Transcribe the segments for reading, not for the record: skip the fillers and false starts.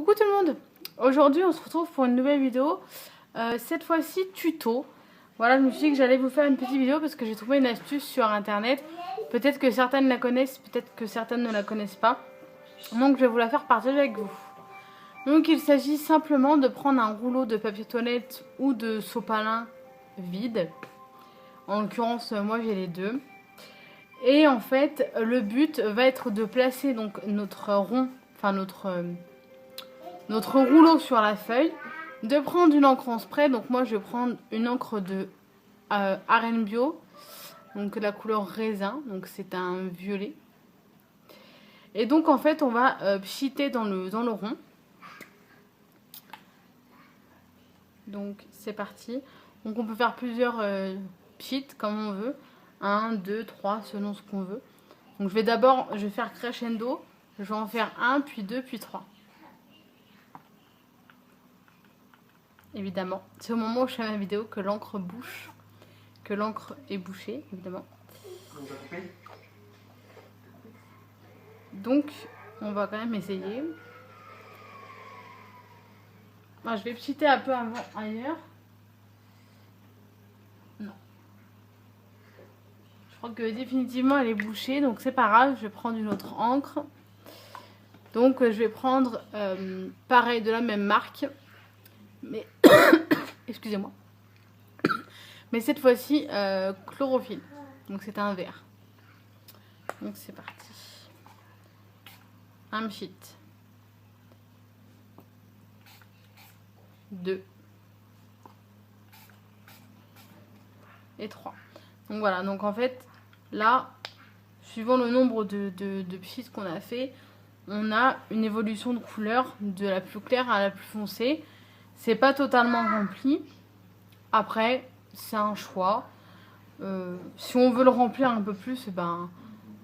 Coucou tout le monde. Aujourd'hui on se retrouve pour une nouvelle vidéo, cette fois-ci tuto. Voilà, je me suis dit que j'allais vous faire une petite vidéo parce que j'ai trouvé une astuce sur internet. Peut-être que certaines la connaissent, peut-être que certaines ne la connaissent pas. Donc je vais vous la faire partager avec vous. Donc il s'agit simplement de prendre un rouleau de papier toilette ou de sopalin vide. En l'occurrence moi j'ai les deux. Et en fait le but va être de placer donc notre rond, enfin notre rouleau sur la feuille, de prendre une encre en spray. Donc moi je vais prendre une encre de Arène Bio, donc la couleur raisin, donc c'est un violet. Et donc en fait on va pchiter dans le rond. Donc c'est parti. Donc on peut faire plusieurs pchits comme on veut, 1, 2, 3 selon ce qu'on veut. Donc je vais faire crescendo, je vais en faire 1, puis 2, puis 3. Évidemment, c'est au moment où je fais ma vidéo que l'encre bouche, que l'encre est bouchée, évidemment. Donc, on va quand même essayer. Enfin, je vais pchiter un peu avant ailleurs. Non. Je crois que définitivement elle est bouchée, donc c'est pas grave, je vais prendre une autre encre. Donc je vais prendre pareil de la même marque. Mais excusez-moi. Mais cette fois-ci chlorophylle. Donc c'est un vert. Donc c'est parti. Un pchit. 2. Et 3. Donc voilà, donc en fait, là, suivant le nombre de pchits qu'on a fait, on a une évolution de couleur de la plus claire à la plus foncée. C'est pas totalement rempli. Après, c'est un choix. Si on veut le remplir un peu plus, ben,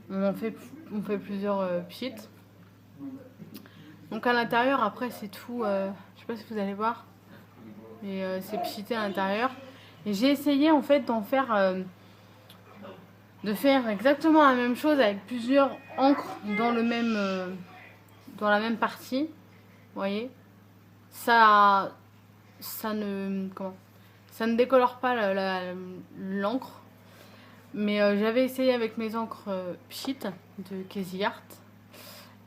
on fait plusieurs pchits. Donc à l'intérieur, après, c'est tout. Je sais pas si vous allez voir. Mais c'est pchité à l'intérieur. Et j'ai essayé en fait d'en faire. De faire exactement la même chose avec plusieurs encres dans la même partie. Vous voyez, ça ne décolore pas l'encre. Mais j'avais essayé avec mes encres Pchit de Casey Art.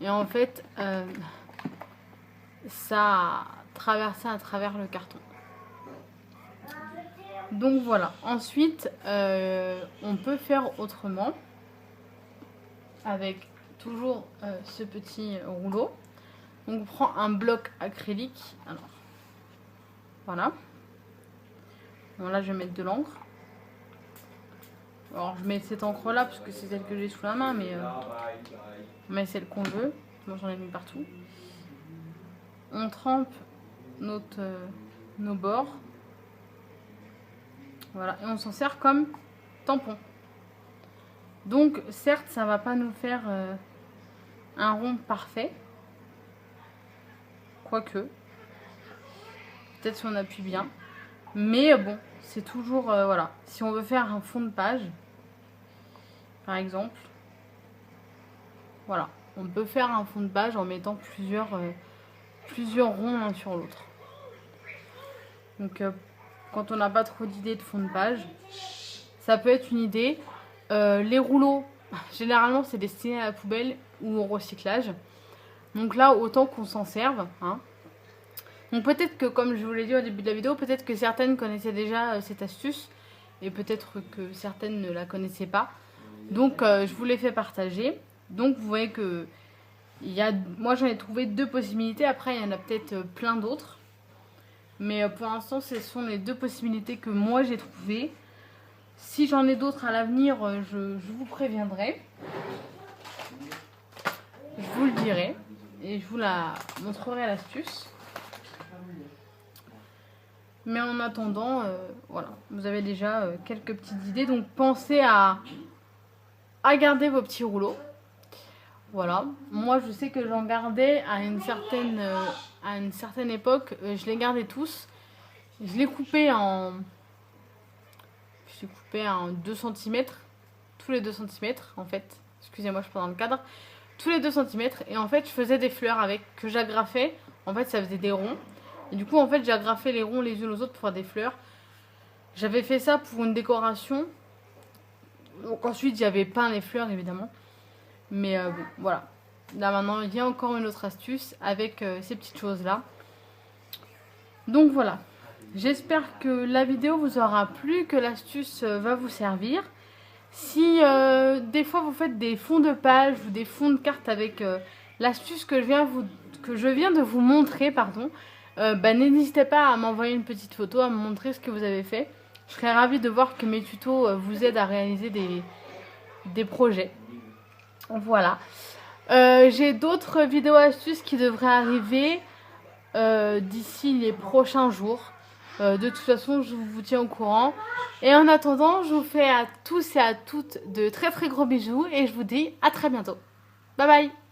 Et en fait, ça a traversé à travers le carton. Donc voilà. Ensuite, on peut faire autrement. Avec toujours ce petit rouleau. Donc on prend un bloc acrylique. Alors, voilà. Bon, là je vais mettre de l'encre. Alors je mets cette encre là parce que c'est celle que j'ai sous la main, mais on met celle qu'on veut. Moi j'en ai mis partout. On trempe nos bords. Voilà, et on s'en sert comme tampon. Donc certes ça va pas nous faire un rond parfait. Quoique. Peut-être si on appuie bien. Mais bon, c'est toujours, voilà. Si on veut faire un fond de page, par exemple, voilà. On peut faire un fond de page en mettant plusieurs ronds l'un sur l'autre. Donc, quand on n'a pas trop d'idées de fond de page, ça peut être une idée. Les rouleaux, généralement, c'est destiné à la poubelle ou au recyclage. Donc là, autant qu'on s'en serve, hein. Donc peut-être que, comme je vous l'ai dit au début de la vidéo, peut-être que certaines connaissaient déjà cette astuce et peut-être que certaines ne la connaissaient pas. Donc je vous l'ai fait partager. Donc vous voyez que moi j'en ai trouvé 2 possibilités. Après il y en a peut-être plein d'autres. Mais pour l'instant ce sont les 2 possibilités que moi j'ai trouvées. Si j'en ai d'autres à l'avenir, je vous préviendrai. Je vous le dirai et je vous la montrerai l'astuce. Mais en attendant, voilà, vous avez déjà quelques petites idées. Donc pensez à garder vos petits rouleaux. Voilà, moi je sais que j'en gardais à une certaine époque. Je les gardais tous. Je les coupais en 2 cm. Tous les 2 cm en fait. Excusez-moi, je suis pas dans le cadre. Tous les 2 cm. Et en fait je faisais des fleurs avec, que j'agrafais En fait, ça faisait des ronds. Et du coup, en fait, j'ai agrafé les ronds les unes aux autres pour faire des fleurs. J'avais fait ça pour une décoration. Donc ensuite, j'avais peint les fleurs, évidemment. Mais bon, voilà. Là, maintenant, il y a encore une autre astuce avec ces petites choses-là. Donc voilà. J'espère que la vidéo vous aura plu, que l'astuce va vous servir. Si des fois vous faites des fonds de page ou des fonds de cartes avec l'astuce que je viens de vous montrer, pardon, n'hésitez pas à m'envoyer une petite photo, à me montrer ce que vous avez fait. Je serais ravie de voir que mes tutos vous aident à réaliser des projets. Voilà. J'ai d'autres vidéos astuces qui devraient arriver d'ici les prochains jours. De toute façon, je vous tiens au courant. Et en attendant, je vous fais à tous et à toutes de très très gros bisous. Et je vous dis à très bientôt. Bye bye.